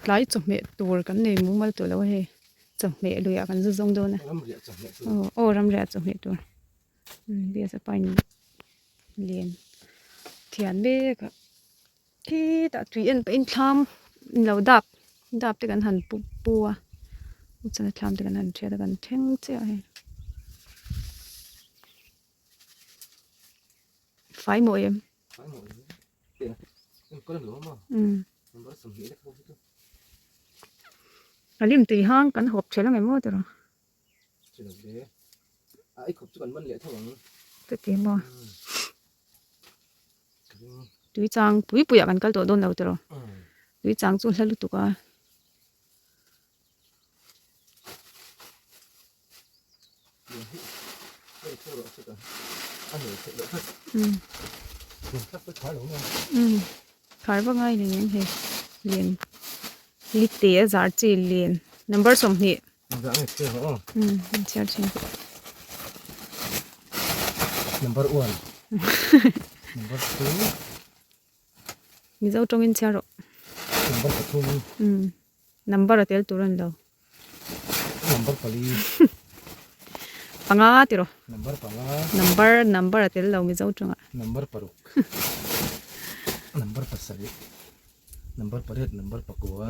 หลายจังเมตัวกันนี่มุ้งมาตัวแล้วเฮ้จังเมลุยกันจะจงโดนนะโอ้รำเรียจังเมตัวเบียจะไปเรียนเทียนเบกที่ตัดทุยนไปอินทามเราดับที่กันหันปัวอุจจาระทามที่กันหันเทียนกันเท่งเจ้าเฮ้ไฟหมดยังลิมตีห้างกันหอบเชื่อแล้วไงมั่วตัวเราไอ้ขบจุกันมันเหลือเท่าไหร่ตัวเต็มบ่ตุ้ยจางปุยกันกันตัวโดนเราตัวเราตุ้ยจางจุนแล้วลุตุกอ่ะขายว่าไงเนี่ยเฮ้เรียนลิเตียจาร์จีเรียน number สมเหตุเชื่อจริง number 1 number 2มีเจ้าจงอินเชื่อหรอ number 2 number เตียตัวนั้นเรา number ปลีปังอาติโร number ปังอา number เตียเรามีเจ้าจงอ่ะ number ปรุก number ปัสสาวะ number ปริด number ปะกัว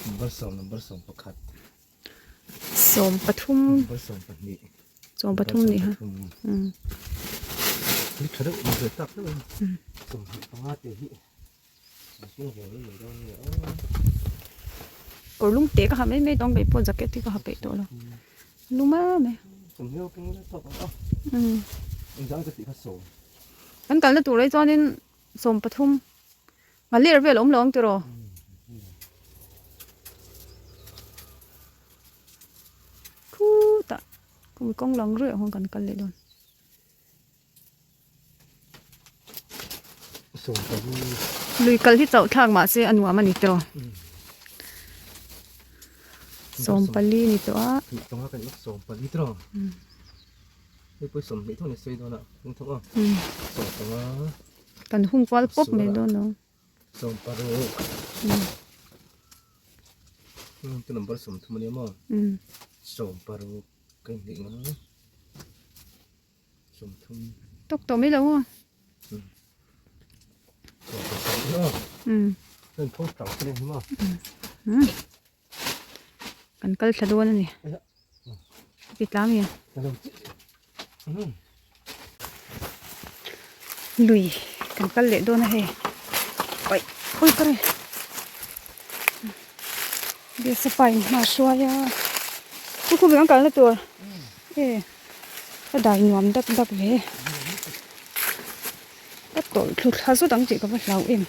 number 2 number 2ปะขัดสมปทุม number 2ปะนี่สมปทุมนี่ฮะนี่เขาเรียกมันเกิดตักด้วยสมปังอาเตหิกินหัวนี่อยู่ตรงนี้ก็ลุงเตะก็หาไม่ต้องไปปนแจ็คเก็ตที่ก็หาไปตัวเราลุงมาไหมสมเหี้ยวกินแล้วตกอ่ะยังจะติดผสมอันกันแล้วตัวไรจ้านี่สมปทุมมาเรียกไปล้มลงตัวเราคู่ตะกูมีกล้องลองเรื่อยของกันเลยโดนลุยกันที่เจ้าทางมาเสียอันหัวมันนี่ตัวสมปลีนี่ตัวตรงนั้นเป็นสมปลีตัวนี่ไปสมนี่ทุกนี่ซื้อตัวน่ะทุกทุกอ่ะสมตัวกันหุ่งฟ้าปุ๊บไม่โดนเนาะสมปลาโรตัวน้ำผสมทุกมันเนี่ยมั้งสมปลาโรกันดีงั้นสมทุ่มตกตัวไม่รู้อ่ะเป็นพวกเต่าเนี่ยมั้งกันก็สะดวกนี่ปิดล้างเนี่ยลุยกันก็เละโดนนะเฮ้ไปโอ้ยก็เลยเดี๋ยวสไปมาช่วยอ่ะทุกคนเป็นกันละตัวก็ได้หนวมดักเว้ยก็ตัวทุกท่าสุดตั้งใจก็ว่าเราเอง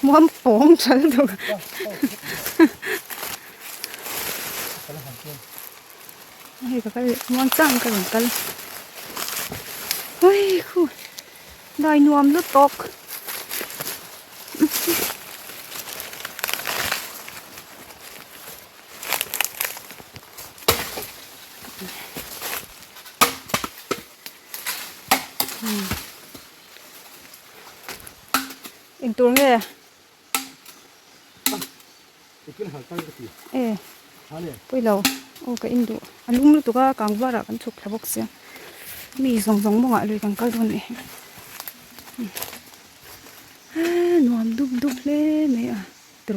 ม้วนโป่งฉันดูให้ก็ม้วนจังกันเหมือนกันเฮ้ยคุณได้นวมลุดตกอีกตัวไงปุ้ยเราโอ้ก็อินดูอันลุ้มตัวก็กางว่าระกันฉุกระบอกเสียมีสองบ่งอ่ะเลยกางก็โดนเองนวมดุบเลยไหมอ่ะโต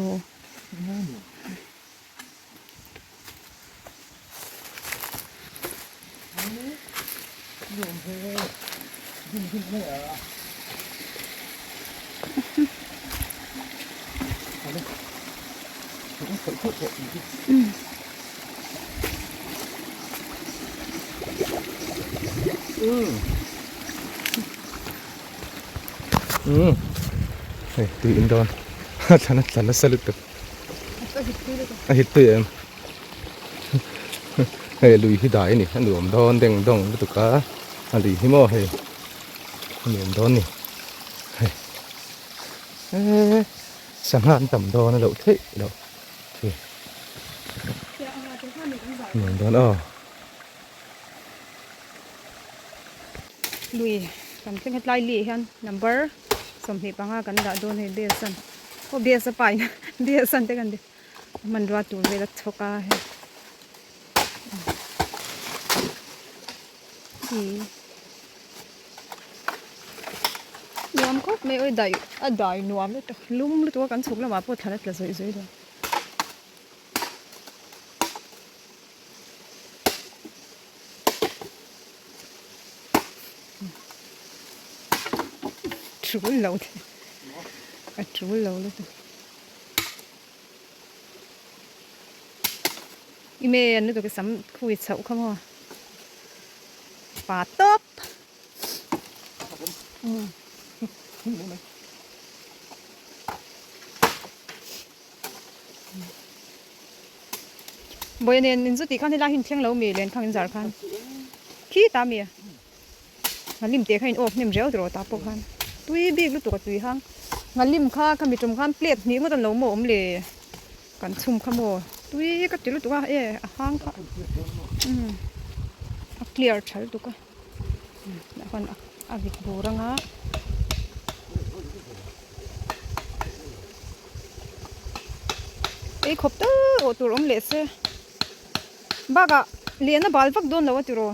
เฮ้ยตีอินโดนฉันสลุดตึกฮิตตื่นเฮ้ยลุยที่ได้นี่หลวมโดนเด้งดงตุกกะอันนี้ที่โม่เฮ้ยหลวมโดนนี่เฮ้ยสังหารต่ำโดนนะเราเท่เราหลวมโดน ลุยกันเพิ่งให้ไล่เลี่ยน number สมเหตุปังกันด่าโดนให้เบียสันโอ้เบียสไปนะเบียสันเด็กันดิมันรัวตัวเวลาชกาให้นวมก็ไม่ได้นวมเลยลุ่มเลยตัวกันสุกแล้วมาปวดทะเลกระสวยๆเลยทรูเหลาเลยทรูเหลาเลยอีเมย์นี่ตัวก็ซ้ำคุยเฉาเข้ามาปาตบบอยเนี่ยนินสุดที่ข้างที่ลาหินเที่ยงเรามีเรียนข้างอินจาร์คันขี้ตามีงั้นลิมเตะข้างอินโอบนิ่มเจ้าตัวตาปกคันตุยบีกลูกตัวตุยห้างงั้นลิมข้าข้ามีจมข้ามเปลี่ยนนี้มันจะเหลาหมอมเลยกันชุ่มขโมยตุยก็ติดลูกตัวห้างก็เคลียร์ชัดตัวก็แล้วกันวิดบูรังอ่ะขบตัวโอ้ตัวอมเล็ดบ้ากะเลี้ยนน่ะบาลฟักโดนแล้วตัว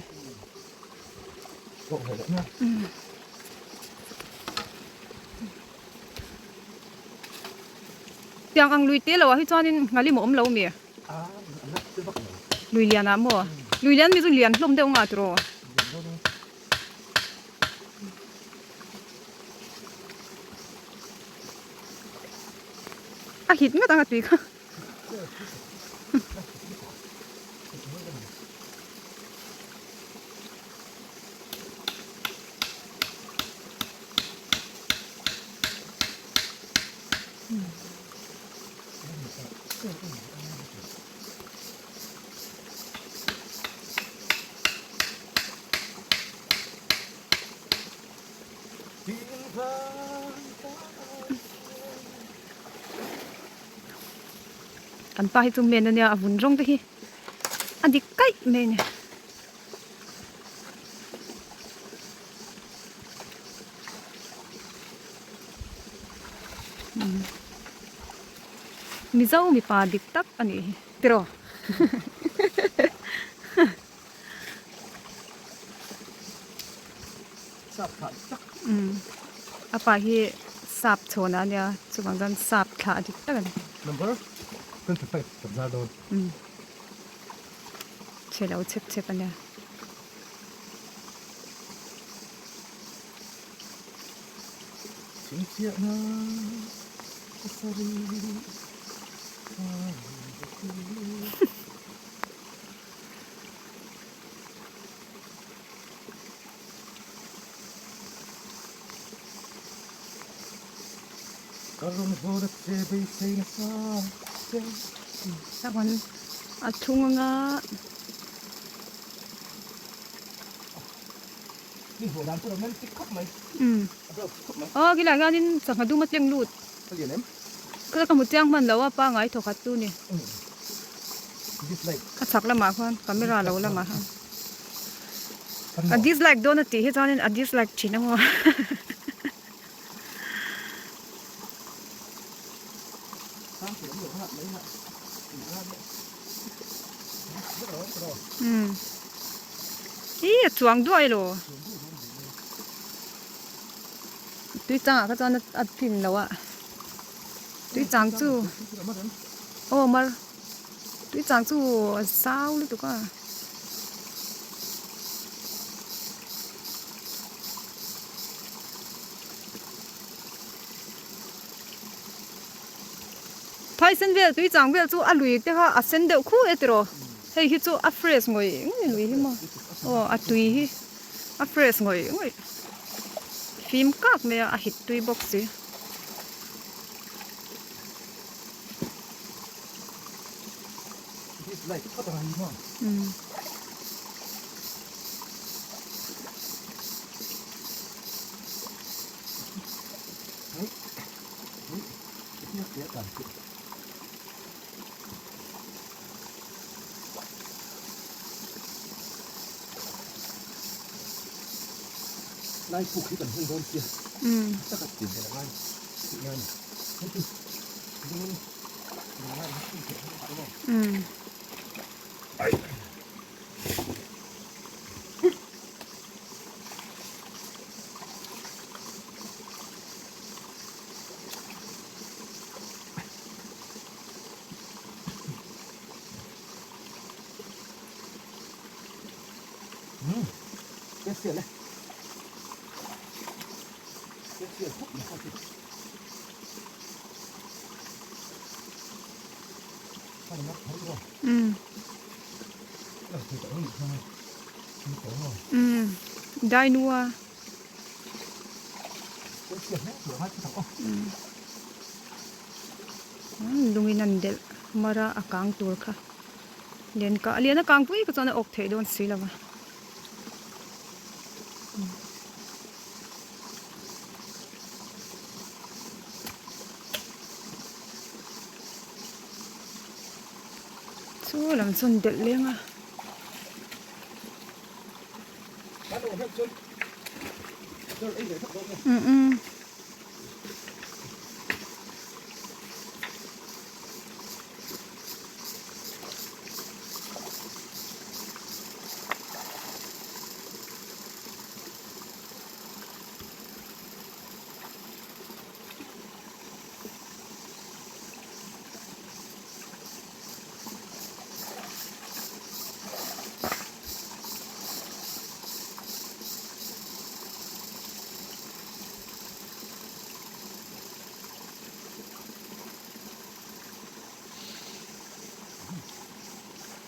ยังอังลุยเตี้ยแล้วที่จอนี่งาลิมอมแล้วมีลุยเลี้ยนนะมั่วลุยเลี้ยนมีจุเลี้ยนลมเดียวงาตัวหิดไม่ต่างกันตีค่ะกันไปจุ่มเมนเนี่ยวุ่นรงที่อันนี้ไก่เมนเนี่ยมีเจ้ามีปลาดิบตักอันนี้ติรออาปาที่สับโชนะเนี่ยสุบังกันสับขาดิบตักกันnumber 25กับซาโดนเชลเอาเช็คอันเนี่ยเสียนะสักวันอัดทุ่งงากี่หลังงานนี่สังกัดดูมาเจียงลูดก็กำมือเจียงมันแล้วว่าป้าไงถกัดตู้นี่ขัดสักละมาคนกำไม่รอแล้วละมาค่ะอันดิสไลค์โดนตีให้จอนี่อันดิสไลค์ชินหัวจวงด้วยหรอตุ้ยจังก็จะอัดพิมพ์แล้วอะตุ้ยจังจู่โอ้มาตุ้ยจังจู่สาวหรือตัวก็พายเส้นเวลตุ้ยจังเวลจู่อลุยแต่ว่าเส้นเดียวคู่เอตโรเฮ้ยจู่อัฟเฟรชงอยลุยหิมะโอ้อัดตุ้ยอัฟเฟรชงอยฟิล์มกักเมียหิดตุ้ยบ็อกซี่ ไล่ผูกที่กันเพื่อนโดนเกี่ยสักกระติ่งอะไรสิ่งนั้นนี่คือเสียเลยเสียทุกอย่างได้นัวลุงนันเดลมาระอากางตัวค่ะเรียนกะเรียนอากางปุ้ยก็จะในอกเทโดนสีแล้ววะสู้ลำส้นเด็ดเลี้ยงอ่ะ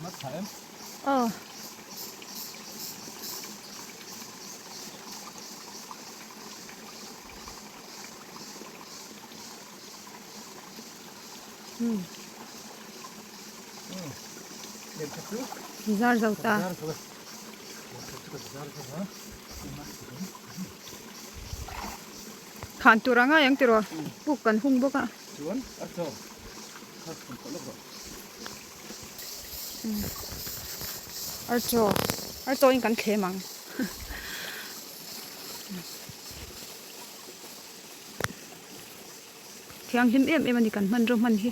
มัดแขนzar zauta khan turanga yang tiro bukan hung boka archo in kan khemang thiang him em ani kan man ro man hi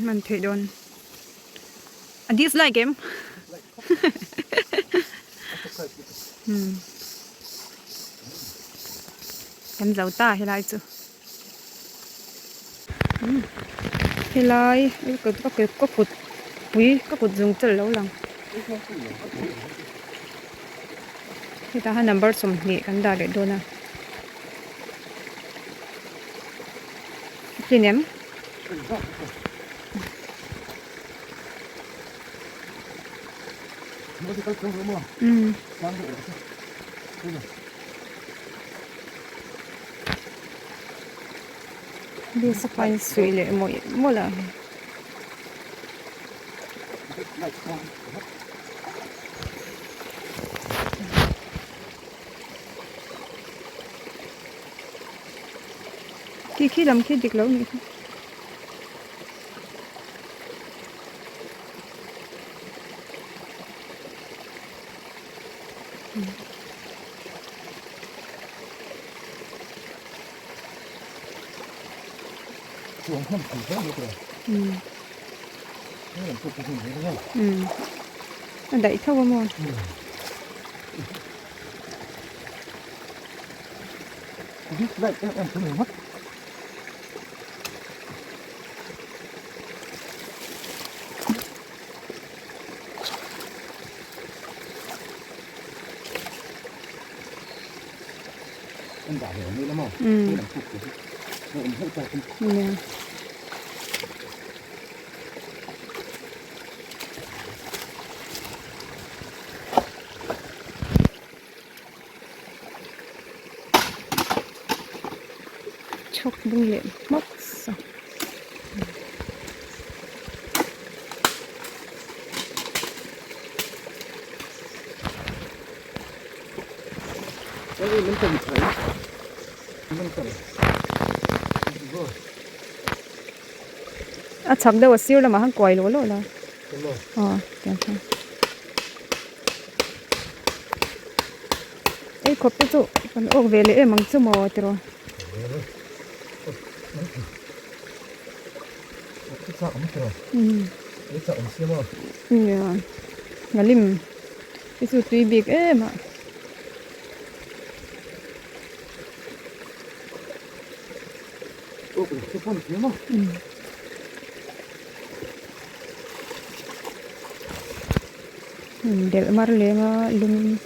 มันเทโดนอันนี้สไลด์เกมem giấu ta hay lại chứ hay lại có phụt quý có phụt dùng chân lâu lắm thì ta hay number sum nhẹกันได้เลยด้วยนะกินยังดีสักวันสวยเลยหมดละขี้ดำขี้ดิกแล้วนี่ช่วงข้ามผีแค่นี้เลยนี่ผมพูดถึงนี้ด้วยอันใดเท่ากันมั้งได้แอมตัวหนึ่งมั้งอันด่าเหล่านี้แล้วมั้งนี่หลังพูดถึงเราไม่ใจกันเนี่ยชกบุ้งเหลี่ยมมกสมันเป็นไงมันเป็น à chắc đâu xíu là mà hắn quay lỗ lỗ là kìa thôi ấy khóc cái chỗ còn ốc về lẽ mang chỗ mò rồi ngalim cái chỗ tùy big mà del mar lenga lum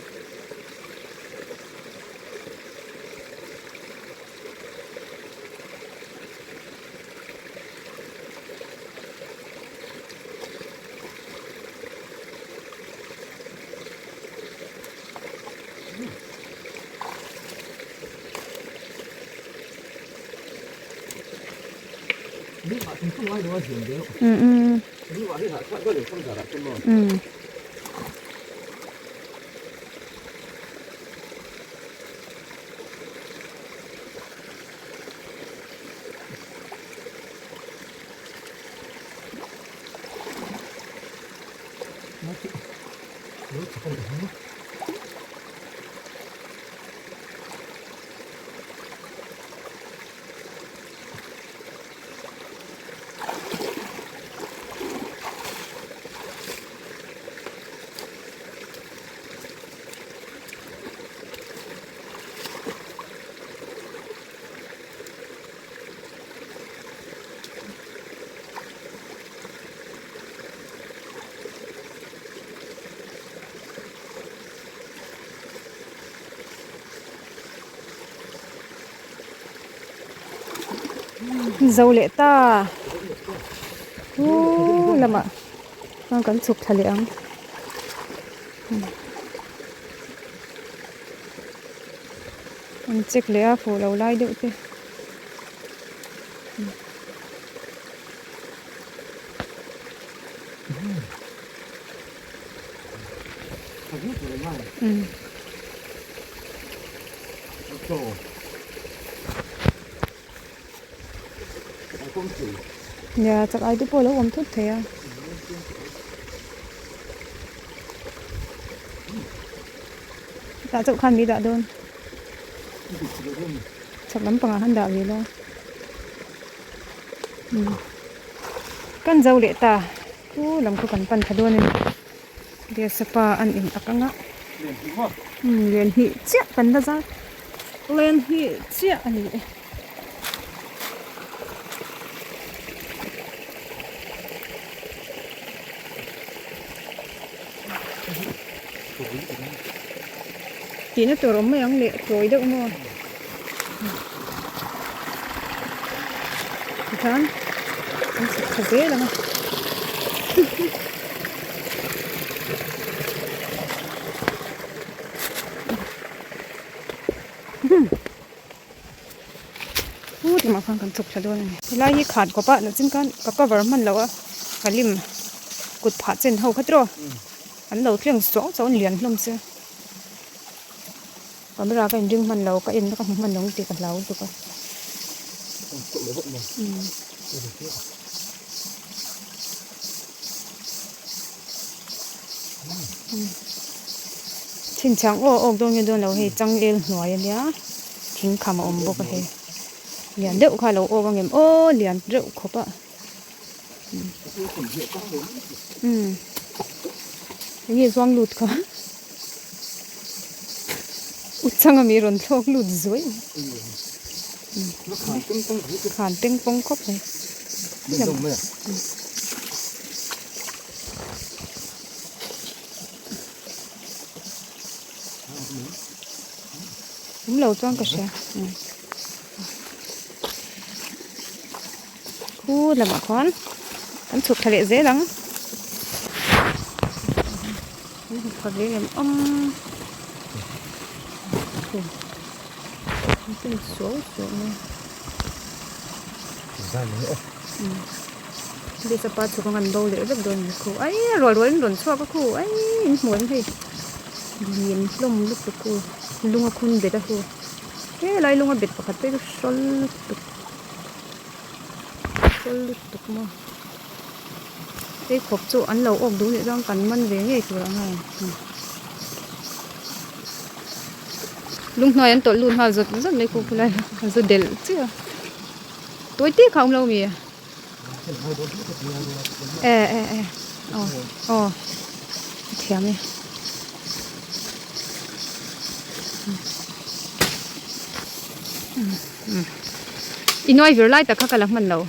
dâu lệ ta làm ạ con cắn chụp thà liệng chiếc lẽ phủ đầu lai điệu thế nhà chắc ai đi bộ lâu ôm thút thế à đã chụp khăn đi đã đơn chắc lắm bằng hắn đã gì đâu căn dâu lệ ta làm có cần pan thật luôn này dia sapa ăn in akanga liền hi chiếc cần ra lên hi chiếc anh ấy tí nữa tôi mấy ông lệ rồi được mua chán anh sẽ thật dễ lắm thì mà không cần chụp cho đôi này lại như khát của bạn là chính cái vật mình lâu á cái lim cột phá trên hậu khát rồi anh lâu thiêng xóa liền luôn chứ còn bây giờ cái rừng mình lâu cái in nó không mình nóng thì còn lâu được rồi chính chẳng ô đông như đông lâu hay trăng el nói nhá thính khăm ôm bốc cái liền đậu khai lâu ô bằng em liền rượu khóc ạ 이게 zoang lut ka utchanga mi ron thok lut zoi khan teng pong khop này cũng lâu choang ka sha khu là bà con ăn chụp thề dễ lắm còn cái em cái số này đi sắp bắt chụp con đâu để rất đồn khu ấy rồi đồn xóa cái khu ấy muốn gì nhìn lông lúc cái khu lông khun để cái khu cái lại lông bệt bạc cái sol lúc mà cái khốp chỗ ăn lẩu ốc đúng vậy đang cắn mân về nghe kiểu này lúc nói ăn tội luôn hoa giật rất lấy cô lại giật để chứ tối tiếc không lâu mì ồ thèm đi in nói vừa lại ta khắc cái mình lâu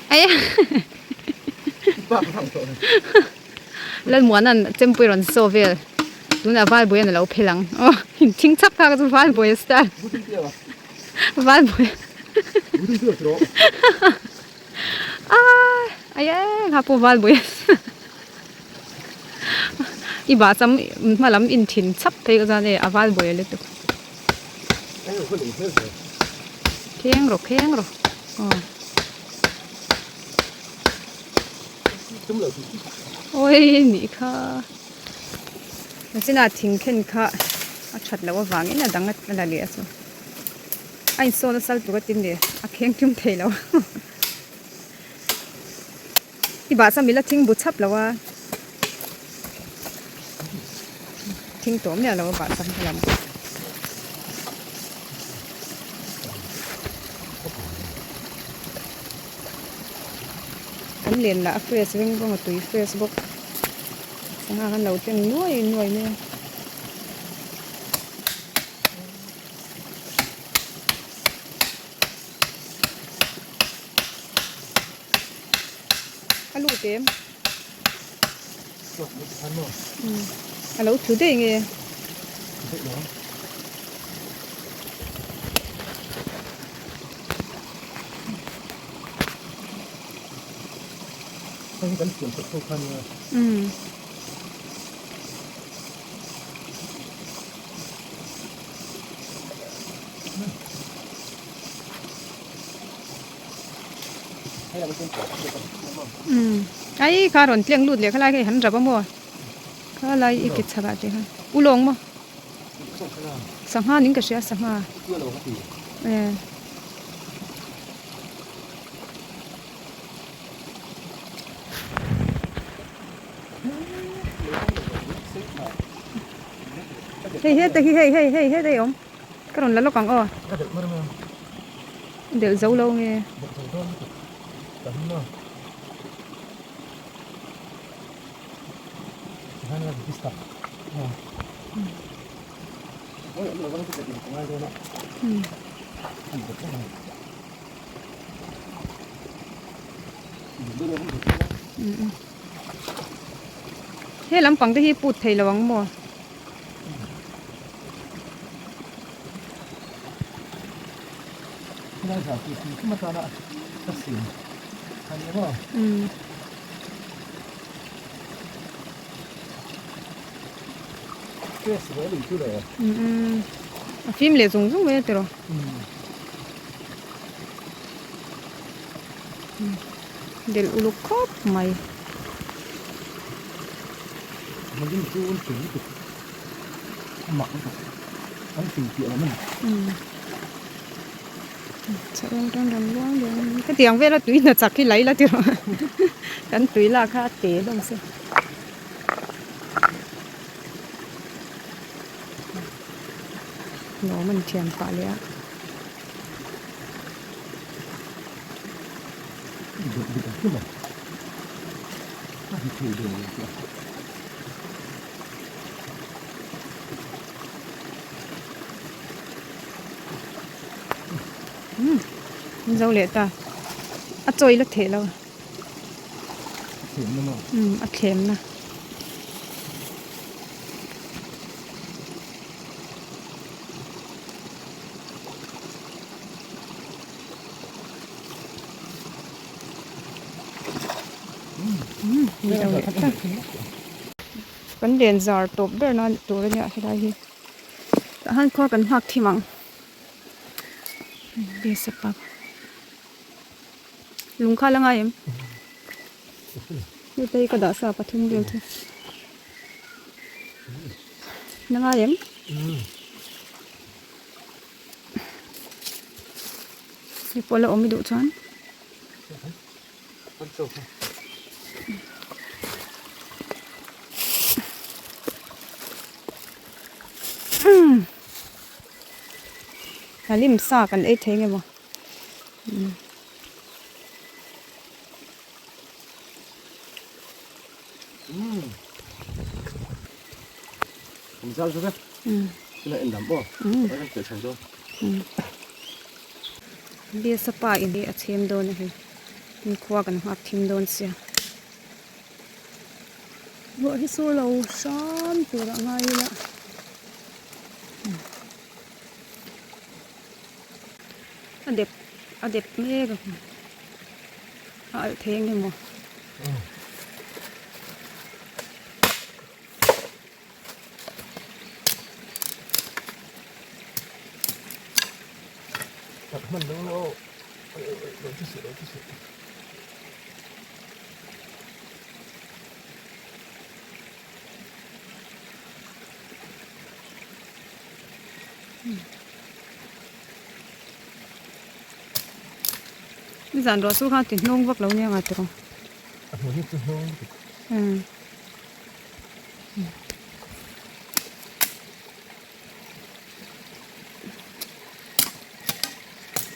ấy lần muốn ăn chém bùi rắn sâu về lúc nào vài bùi ăn lâu phê lăng chính xác khắc cái vài bùi style vài bùi ấy khắc bộ vài bùi iba chấm mà làm in thìn chắp thấy cái này à vài bùi lên được khéng rồi ôi nị kha nó chỉ là thình khen kha chặt lâu vàng ấy là đắng là lẹ rồi anh so nó sal bữa tin đi khéng chung thấy lâu iba chấm là thình bút chắp lâu thình tóm nhà lâu iba chấm làm anh liền là Facebook bằng tuổi Facebook sang hàng đầu tiên nuôi nè alo tem alo thứ đấy nghe cái chuyện của tôi khăn hay là cái chuyện của ấy khá rồi tiếng lụt liền khá là cái hắn rập mua khá là ít cái chả cái ha u lông mà sang ha những cái gì sang ha hey đây ông cái đó là nó còn để giấu lâu nghe thế lắm bằng cái bụt thầy là bằng mò cái này thì không mà ta nó xỉn anh nhớ không cái sữa bị chút rồi phim lệ dùng vậy rồi để ulu cốp mày mình đi chú ăn trứng thì mặc ăn trứng tiện lắm mình sao đang loang được cái tiếng về là túi là chặt cái lấy là tiêu cái túi là khá tế đồng sự nó mình chèn phải lẽ dâu lệ ta trôi là thế đâu kem nè vấn đề giờ top đó nó tụi nó cái này ta han khoa cần hoặc thì măng đi sắp bắp lúng khá là ngay em như đây có đỡ sao bắt thun điều thôi nó ngay em đi qua là ôm đi đủ chán con sâu lim sa kan ấy thế nghe mà không sao chứ cái này em đắm bỏ cái này chẳng đâu bia sapa ini achem don hi ni khwa kan ha thim don sia bo hi so lo sam tu ra ngai la adep me ga ha theng ni mo mình đúng không? Đối chứ sự. dàn đó số khăn thì nông vấp lâu nha mà tưởng Muốn đi từ nông.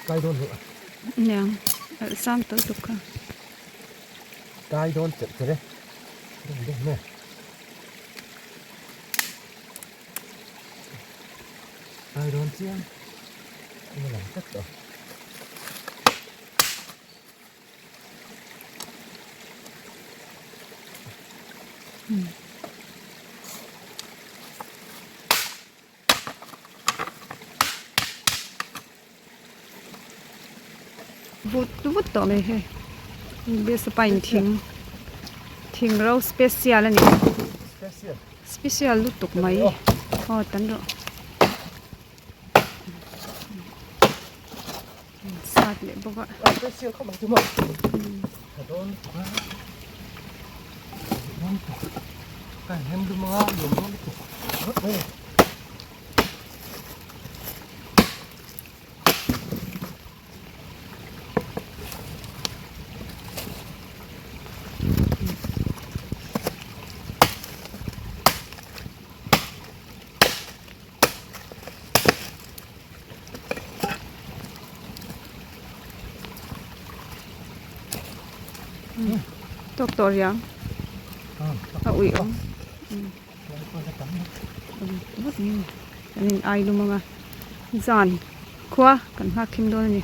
Cay đôn nữa. nè sam tới tục cả Cay đôn chật thế đấy. Đây nè. Cay đôn chiên. Ini làm cắt rồi. vút tỏ này he bia spain thing rau special này special lu tục mấy tấn rồi sát lại bốc ạ Special không bằng chứ mà. Đôn. Cái em đưa mà dùng nó rất đây. tốt tốt riang ui ông vút nhiều nên ai luôn mà zawn khwa kan ha kim don ni